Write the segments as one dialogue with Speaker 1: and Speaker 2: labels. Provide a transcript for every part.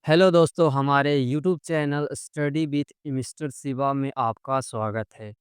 Speaker 1: Hello दोस्तों, हमारे YouTube channel study with mister Shiva में आपका स्वागत है।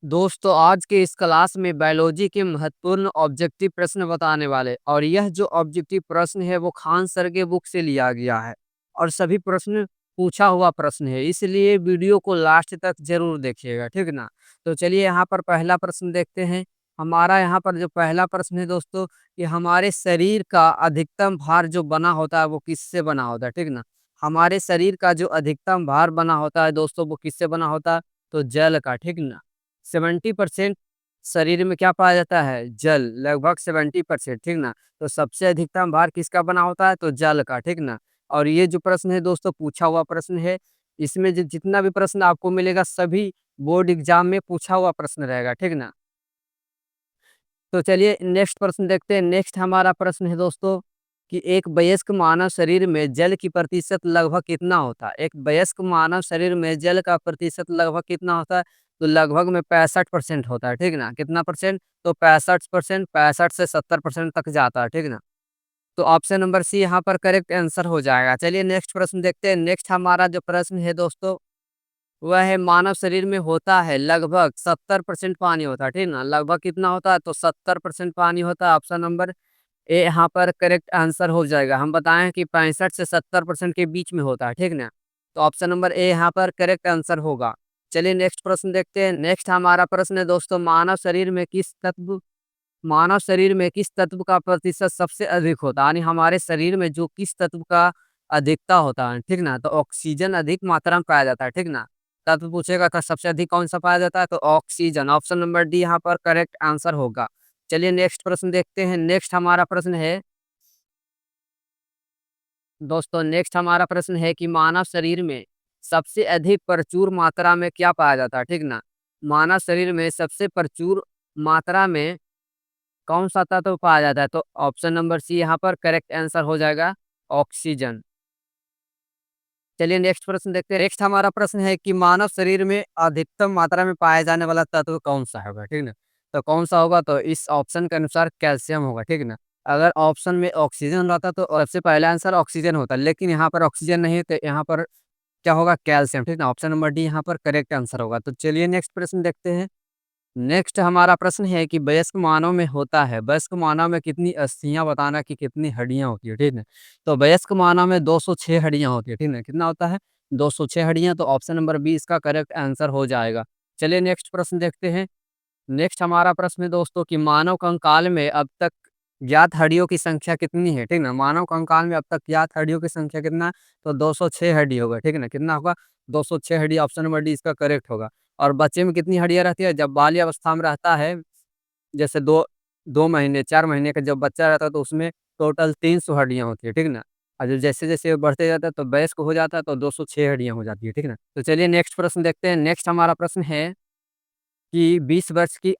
Speaker 1: दोस्तों, आज के इस क्लास में बायोलॉजी के महत्वपूर्ण ऑब्जेक्टिव प्रश्न बताने वाले और यह जो ऑब्जेक्टिव प्रश्न है वो खान सर के बुक से लिया गया है और सभी प्रश्न पूछा हुआ प्रश्न है, इसलिए वीडियो को लास्ट तक जरूर देखिएगा, ठीक ना। तो चलिए यहाँ पर पहला प्रश्न देखते हैं। हमारा यहाँ पर जो पहला प्रश्न है दोस्तों, कि हमारे शरीर का अधिकतम भार जो बना होता है वो किससे बना होता है, ठीक ना। हमारे शरीर का जो अधिकतम भार बना होता है दोस्तों वो किससे बना होता है, तो जल का, ठीक ना। 70% शरीर में क्या पाया जाता है, जल, लगभग 70%, ठीक ना। तो सबसे अधिकतम भार किसका बना होता है, तो जल का, ठीक ना। और ये जो प्रश्न है दोस्तों पूछा हुआ प्रश्न है। इसमें जितना भी प्रश्न आपको मिलेगा सभी बोर्ड एग्जाम में पूछा हुआ प्रश्न रहेगा, ठीक ना। तो चलिए नेक्स्ट प्रश्न देखते हैं। नेक्स्ट हमारा प्रश्न है दोस्तों, कि एक वयस्क मानव शरीर में जल की प्रतिशत लगभग कितना होता है। एक वयस्क मानव शरीर में जल का प्रतिशत लगभग कितना होता है, तो लगभग में 65% होता है, ठीक ना। कितना परसेंट, तो 65%, 65 से 70% तक जाता है, ठीक ना। तो ऑप्शन नंबर सी यहाँ पर करेक्ट आंसर हो जाएगा। चलिए नेक्स्ट प्रश्न देखते हैं। नेक्स्ट हमारा जो प्रश्न है दोस्तों, वह है मानव शरीर में होता है लगभग 70% पानी होता है, ठीक ना। लगभग कितना होता है, तो 70% पानी होता है। ऑप्शन नंबर ए यहाँ पर करेक्ट आंसर हो जाएगा। हम बताएं कि 65 से 70% के बीच में होता है, ठीक ना। तो ऑप्शन नंबर ए यहाँ पर करेक्ट आंसर होगा। चलिए नेक्स्ट प्रश्न देखते हैं। नेक्स्ट हमारा प्रश्न है दोस्तों, मानव शरीर में किस तत्व का प्रतिशत सबसे अधिक होता है, यानी हमारे शरीर में जो किस तत्व का अधिकता होता है, ठीक ना। तो ऑक्सीजन अधिक मात्रा में पाया जाता है, ठीक ना। तत्व पूछेगा तो सबसे अधिक कौन सा पाया जाता है, तो ऑक्सीजन। ऑप्शन नंबर डी यहाँ पर करेक्ट आंसर होगा। चलिए नेक्स्ट प्रश्न देखते हैं। नेक्स्ट हमारा प्रश्न है दोस्तों, नेक्स्ट हमारा प्रश्न है कि मानव शरीर में सबसे अधिक प्रचुर मात्रा में क्या पाया जाता है, ठीक ना। मानव शरीर में सबसे प्रचुर मात्रा में कौन सा तत्व पाया जाता है, तो ऑप्शन नंबर सी यहाँ पर करेक्ट आंसर हो जाएगा, ऑक्सीजन। चलिए नेक्स्ट प्रश्न देखते हैं। नेक्स्ट हमारा प्रश्न है कि मानव शरीर में अधिकतम मात्रा में पाया जाने वाला तत्व कौन सा होगा, ठीक ना। तो कौन सा होगा, तो इस ऑप्शन के अनुसार कैल्शियम होगा, ठीक ना। अगर ऑप्शन में ऑक्सीजन रहता तो सबसे पहला आंसर ऑक्सीजन होता, लेकिन यहाँ पर ऑक्सीजन नहीं है तो यहाँ पर क्या होगा, कैल्शियम, ठीक ना। ऑप्शन नंबर डी यहाँ पर करेक्ट आंसर होगा। तो चलिए नेक्स्ट प्रश्न देखते हैं। नेक्स्ट हमारा प्रश्न है कि वयस्क मानव में होता है, वयस्क मानव में कितनी अस्थियां, बताना कि कितनी हड्डियां होती है, ठीक है। तो वयस्क मानव में 206 हड्डियां होती है, ठीक है। कितना होता है, 206 हड्डियां। तो ऑप्शन नंबर बी इसका करेक्ट आंसर हो जाएगा। चलिए नेक्स्ट प्रश्न देखते हैं। नेक्स्ट हमारा प्रश्न है दोस्तों, कि मानव कंकाल में अब तक ज्ञात हड्डियों की संख्या कितनी है, ठीक ना। मानव कंकाल में अब तक ज्ञात हड्डियों की संख्या कितना है, तो 206 हड्डी होगा, ठीक है ना। कितना होगा, 206 हड्डी। ऑप्शन नंबर डी इसका करेक्ट होगा। और बच्चे में कितनी हड्डियां रहती है, जब बाल्य अवस्था में रहता है, जैसे दो 2 महीने 4 महीने का जब बच्चा रहता है तो उसमें टोटल 300 हड्डियां होती है, ठीक ना। और जब जैसे जैसे वो बढ़ते जाता है तो वयस्क हो जाता है तो 206 हड्डियां हो जाती है, ठीक ना। तो चलिए नेक्स्ट प्रश्न देखते हैं। नेक्स्ट हमारा प्रश्न है कि 20 वर्ष की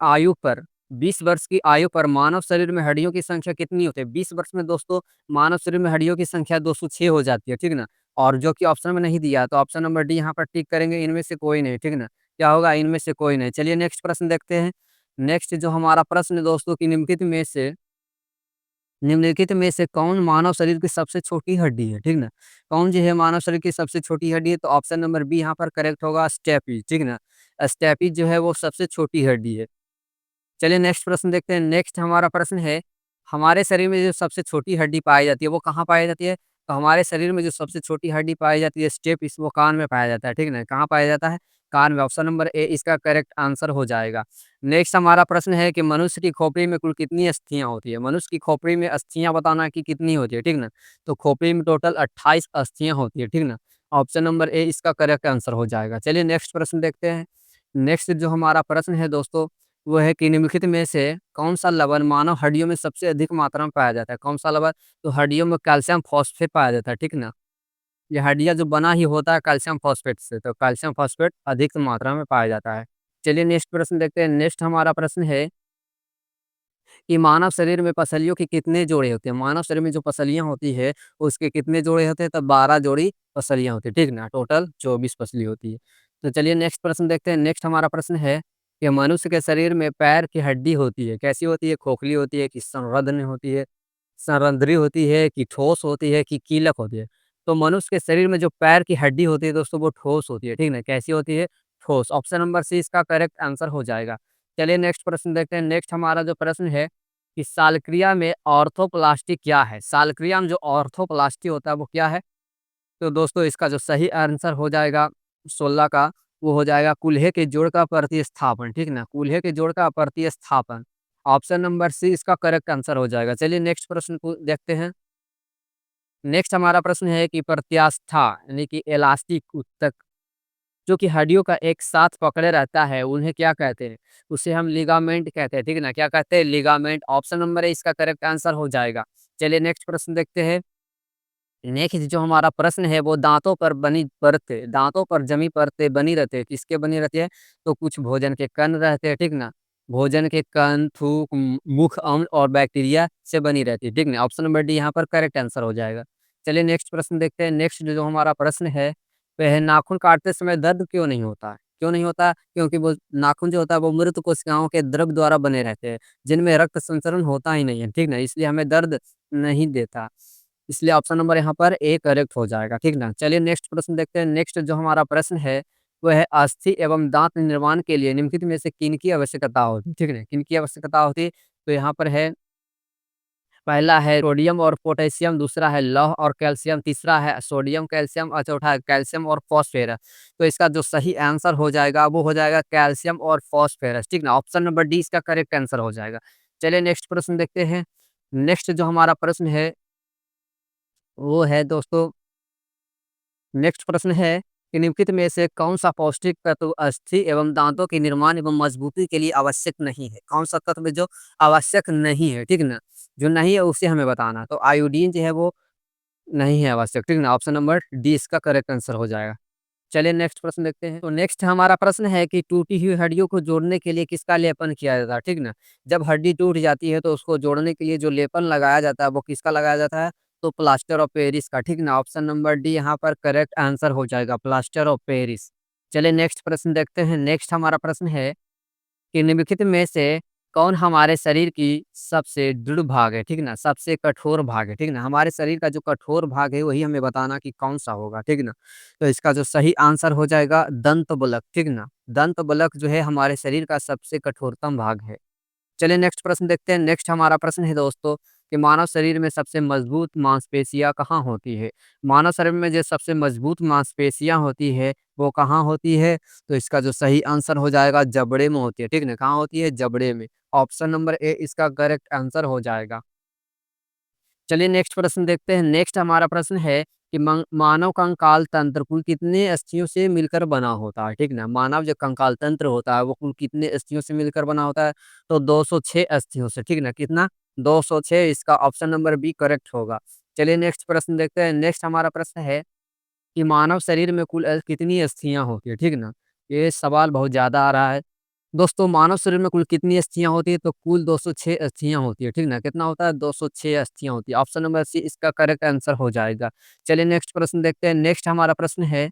Speaker 1: आयु पर मानव शरीर में हड्डियों की संख्या कितनी होती है। 20 वर्ष में दोस्तों मानव शरीर में हड्डियों की संख्या 206 हो जाती है, ठीक ना। और जो कि ऑप्शन में नहीं दिया तो ऑप्शन नंबर डी यहाँ पर टिक करेंगे, इनमें से कोई नहीं, ठीक ना। क्या होगा, इनमें से कोई नहीं। चलिए नेक्स्ट प्रश्न देखते हैं। नेक्स्ट जो हमारा प्रश्न है दोस्तों, कि निम्नलिखित में से कौन मानव शरीर की सबसे छोटी हड्डी है, ठीक ना। कौन जो है मानव शरीर की सबसे छोटी हड्डी है, तो ऑप्शन नंबर बी यहाँ पर करेक्ट होगा, स्टेपीज, ठीक ना। स्टेपीज जो है वो सबसे छोटी हड्डी है। चलिए नेक्स्ट प्रश्न देखते हैं। नेक्स्ट हमारा प्रश्न है, हमारे शरीर में जो सबसे छोटी हड्डी पाई जाती है वो कहाँ पाई जाती है, तो हमारे शरीर में जो सबसे छोटी हड्डी पाई जाती है स्टेप इस वो कान में पाया जाता है, ठीक है ना। कहाँ पाया जाता है, कान में। ऑप्शन नंबर ए इसका करेक्ट आंसर हो जाएगा। नेक्स्ट हमारा प्रश्न है कि मनुष्य की खोपड़ी में कुल कितनी अस्थियां होती है। मनुष्य की खोपड़ी में अस्थियां बताना कि कितनी होती है, ठीक ना। तो खोपड़ी में टोटल 28 अस्थियां होती है, ठीक ना। ऑप्शन नंबर ए इसका करेक्ट आंसर हो जाएगा। चलिए नेक्स्ट प्रश्न देखते हैं। नेक्स्ट जो हमारा प्रश्न है दोस्तों, वो है कि निम्नलिखित में से कौन सा लवण मानव हड्डियों में सबसे अधिक मात्रा में पाया जाता है। कौन सा लवण, तो हड्डियों में कैल्शियम फॉस्फेट पाया जाता है, ठीक ना। ये हड्डियां जो बना ही होता है कैल्शियम फॉस्फेट से, तो कैल्शियम फॉस्फेट अधिक मात्रा में पाया जाता है। चलिए नेक्स्ट प्रश्न देखते हैं। नेक्स्ट हमारा प्रश्न है कि मानव शरीर में पसलियों के कितने जोड़े होते हैं। मानव शरीर में जो पसलियां होती है उसके कितने जोड़े होते हैं, तो 12 जोड़ी पसलियां होती है, ठीक ना। टोटल 24 पसली होती है। तो चलिए नेक्स्ट प्रश्न देखते हैं। नेक्स्ट हमारा प्रश्न है कि मनुष्य के शरीर में पैर की हड्डी होती है, कैसी होती है, खोखली होती है कि संवर्धन होती है, संरंध्री होती है कि ठोस होती है कि कीलक होती है? तो मनुष्य के शरीर में जो पैर की हड्डी होती है दोस्तों वो ठोस होती है, ठीक ना? कैसी होती है? ठोस। ऑप्शन नंबर सी इसका करेक्ट आंसर हो जाएगा। चलिए नेक्स्ट प्रश्न देखते हैं। नेक्स्ट हमारा जो प्रश्न है कि सालक्रिया में ऑर्थोप्लास्टी क्या है? सालक्रिया में जो ऑर्थोप्लास्टी होता है वो क्या है? तो दोस्तों इसका जो सही आंसर हो जाएगा 16 का, वो हो जाएगा कूल्हे के जोड़ का प्रतिस्थापन, ठीक ना? कूल्हे के जोड़ का प्रतिस्थापन। ऑप्शन नंबर सी इसका करेक्ट आंसर हो जाएगा। चलिए नेक्स्ट प्रश्न को देखते हैं। नेक्स्ट हमारा प्रश्न है कि प्रत्यास्था यानी कि इलास्टिक ऊतक जो कि हड्डियों का एक साथ पकड़े रहता है, उन्हें क्या कहते हैं? उसे हम लिगामेंट कहते हैं, ठीक है ना? क्या कहते हैं? लिगामेंट। ऑप्शन नंबर ए इसका करेक्ट आंसर हो जाएगा। चलिए नेक्स्ट प्रश्न देखते हैं। नेक्स्ट जो हमारा प्रश्न है वो दांतों पर बनी परतें, दांतों पर जमी परतें बनी रहती है, किसके बनी रहती है? तो कुछ भोजन के कण रहते हैं, ठीक ना? भोजन के कण, थूक, मुख अम्ल और बैक्टीरिया से बनी रहती है, ठीक ना? ऑप्शन नंबर डी यहाँ पर करेक्ट आंसर हो जाएगा। चलिए नेक्स्ट प्रश्न देखते हैं। नेक्स्ट जो हमारा प्रश्न है वह है नाखून काटते समय दर्द क्यों नहीं होता है? क्यों नहीं होता? क्योंकि वो नाखून जो होता है वो मृत कोशिकाओं के द्रव द्वारा बने रहते हैं, जिनमें रक्त संचरण होता ही नहीं है, ठीक ना? इसलिए हमें दर्द नहीं देता। इसलिए ऑप्शन नंबर यहाँ पर ए करेक्ट हो जाएगा, ठीक ना? चलिए नेक्स्ट प्रश्न देखते हैं। नेक्स्ट जो हमारा प्रश्न है, वो है अस्थि एवं दाँत निर्माण के लिए निम्नलिखित में से किनकी आवश्यकता होती है? ठीक है, किनकी आवश्यकता होती है? तो यहाँ पर है पहला है सोडियम और पोटेशियम, दूसरा है लौह और कैल्शियम, तीसरा है सोडियम, कैल्शियम और चौथा है कैल्शियम और फास्फोरस। तो इसका जो सही आंसर हो जाएगा, वो हो जाएगा कैल्शियम और फास्फोरस, ठीक ना? ऑप्शन नंबर डी इसका करेक्ट आंसर हो जाएगा। चलिए नेक्स्ट प्रश्न देखते हैं। नेक्स्ट जो हमारा प्रश्न है, वो है दोस्तों नेक्स्ट प्रश्न है कि निम्नलिखित में से कौन-सा पौष्टिक तत्व अस्थि एवं दाँतों के निर्माण एवं मजबूती के लिए आवश्यक नहीं है? कौन-सा तत्व जो आवश्यक नहीं है, ठीक ना? जो नहीं है उसे हमें बताना है। तो आयोडीन जो है वो नहीं है आवश्यक, ठीक ना? ऑप्शन नंबर डी इसका करेक्ट आंसर हो जाएगा। चलिए नेक्स्ट प्रश्न देखते हैं। तो नेक्स्ट हमारा प्रश्न है कि टूटी हुई हड्डियों को जोड़ने के लिए किसका लेपन किया जाता है, ठीक ना? जब हड्डी टूट जाती है तो उसको जोड़ने के लिए जो लेपन लगाया जाता है वो किसका लगाया जाता है? तो प्लास्टर ऑफ पेरिस का, ठीक ना? ऑप्शन नंबर डी यहाँ पर करेक्ट आंसर हो जाएगा, प्लास्टर ऑफ पेरिस। चलिए नेक्स्ट प्रश्न देखते हैं। नेक्स्ट हमारा प्रश्न है कि निम्नलिखित में से कौन हमारे शरीर की सबसे दृढ़ भाग है, ठीक ना? सबसे कठोर भाग है, ठीक ना? हमारे शरीर का जो कठोर भाग है वही हमें बताना कि कौन-सा होगा, ठीक ना? तो इसका जो सही आंसर हो जाएगा दंत बलक, ठीक ना? दंत बलक जो है हमारे शरीर का सबसे कठोरतम भाग है। चलिए नेक्स्ट प्रश्न देखते हैं। नेक्स्ट हमारा प्रश्न है दोस्तों कि मानव शरीर में सबसे मजबूत मांसपेशियाँ कहाँ होती है? मानव शरीर में जो सबसे मजबूत मांसपेशियाँ होती है, वो कहाँ होती है? तो इसका जो सही आंसर हो जाएगा जबड़े में होती है, ठीक ना? कहाँ होती है? जबड़े में। ऑप्शन नंबर ए इसका करेक्ट आंसर हो जाएगा। चलिए नेक्स्ट प्रश्न देखते हैं। नेक्स्ट हमारा प्रश्न है कि मानव कंकाल तंत्र कुल कितने अस्थियों से मिलकर बना होता है, ठीक ना? मानव जो कंकाल तंत्र होता है वो कुल कितने अस्थियों से मिलकर बना होता है? तो 206 अस्थियों से, ठीक ना? कितना? 206 इसका ऑप्शन नंबर बी करेक्ट होगा। चलिए नेक्स्ट प्रश्न देखते हैं। नेक्स्ट हमारा प्रश्न है कि मानव शरीर में कुल कितनी अस्थियाँ होती है, ठीक ना? ये सवाल बहुत ज़्यादा आ रहा है। दोस्तों मानव शरीर में कुल कितनी अस्थियाँ होती है? तो कुल 206 अस्थियाँ होती है, ठीक ना? कितना होता है? 206 अस्थियाँ होती है। ऑप्शन नंबर सी इसका करेक्ट आंसर हो जाएगा। चलिए नेक्स्ट प्रश्न देखते हैं। नेक्स्ट हमारा प्रश्न है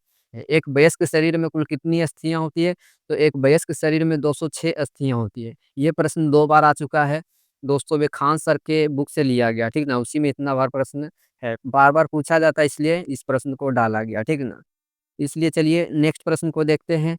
Speaker 1: एक वयस्क शरीर में कुल कितनी अस्थियाँ होती है? तो एक वयस्क शरीर में 206 अस्थियाँ होती है। ये प्रश्न 2 बार आ चुका है। दोस्तों ये खान सर के बुक से लिया गया, ठीक ना? उसी में इतना बार प्रश्न है। बार-बार पूछा जाता है इसलिए इस प्रश्न को डाला गया, ठीक ना? इसलिए चलिए नेक्स्ट प्रश्न को देखते हैं।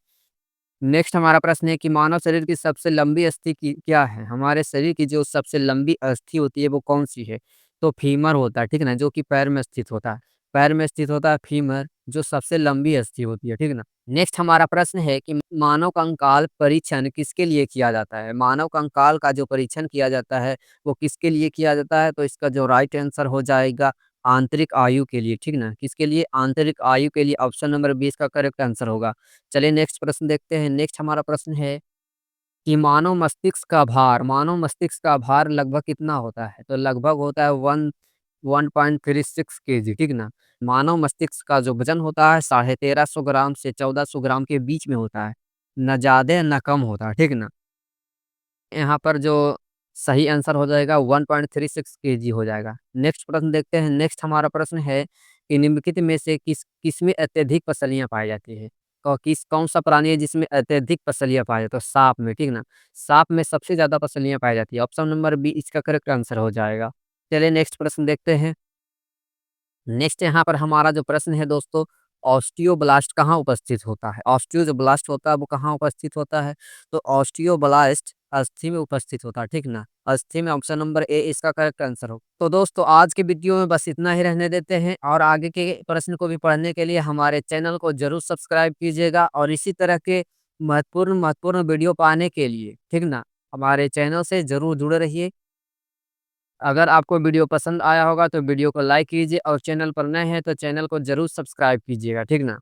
Speaker 1: नेक्स्ट हमारा प्रश्न है कि मानव शरीर की सबसे लंबी अस्थि की क्या है? हमारे शरीर की जो सबसे लंबी अस्थि होती है वो कौन-सी है? तो फीमर होता है, ठीक है ना? जो कि पैर में स्थित होता है। पैर में स्थित होता है फीमर जो सबसे लंबी अस्थि होती है, ठीक है ना? नेक्स्ट हमारा प्रश्न है कि मानव कंकाल परीक्षण किसके लिए किया जाता है? मानव कंकाल का जो परीक्षण किया जाता है वो किसके लिए किया जाता है? तो इसका जो राइट आंसर हो जाएगा आंतरिक आयु के लिए, ठीक ना? किसके लिए? आंतरिक आयु के लिए ऑप्शन नंबर 20 का करेक्ट आंसर होगा। चलिए नेक्स्ट प्रश्न देखते हैं। नेक्स्ट हमारा प्रश्न है कि मानव मस्तिष्क का भार लगभग कितना होता है? तो लगभग होता है 1.36 केजी, ठीक ना? मानव मस्तिष्क का जो वज़न होता है 1350 ग्राम से 1400 ग्राम के बीच में होता है। ना ज़्यादा ना कम होता है, ठीक ना? यहाँ पर जो सही आंसर हो जाएगा 1.36 केजी हो जाएगा। नेक्स्ट प्रश्न देखते हैं। नेक्स्ट हमारा प्रश्न है कि निम्नलिखित में से किसमें अत्यधिक पसलियाँ पाई जाती है? कौन-सा प्राणी है जिसमें अत्यधिक पसलियाँ पाई जाती है? तो साँप में, ठीक ना? साँप में सबसे ज़्यादा पसलियाँ पाई जाती है। ऑप्शन नंबर बी इसका करेक्ट आंसर हो जाएगा। चलिए नेक्स्ट प्रश्न देखते हैं। नेक्स्ट यहाँ पर हमारा जो प्रश्न है दोस्तों, ऑस्टियोब्लास्ट कहाँ उपस्थित होता है? ऑस्टियो जो ब्लास्ट होता है वो कहाँ उपस्थित होता है? तो ऑस्टियोब्लास्ट अस्थि में उपस्थित होता है, ठीक ना? अस्थि में ऑप्शन नंबर ए इसका करेक्ट आंसर हो। तो दोस्तों आज के वीडियो में बस इतना ही रहने देते हैं, और आगे के प्रश्न को भी पढ़ने के लिए हमारे चैनल को जरूर सब्सक्राइब कीजिएगा, और इसी तरह के महत्वपूर्ण महत्वपूर्ण वीडियो पाने के लिए, ठीक ना, हमारे चैनल से जरूर जुड़े रहिए। अगर आपको वीडियो पसंद आया होगा तो वीडियो को लाइक कीजिए, और चैनल पर नए हैं तो चैनल को ज़रूर सब्सक्राइब कीजिएगा, ठीक ना?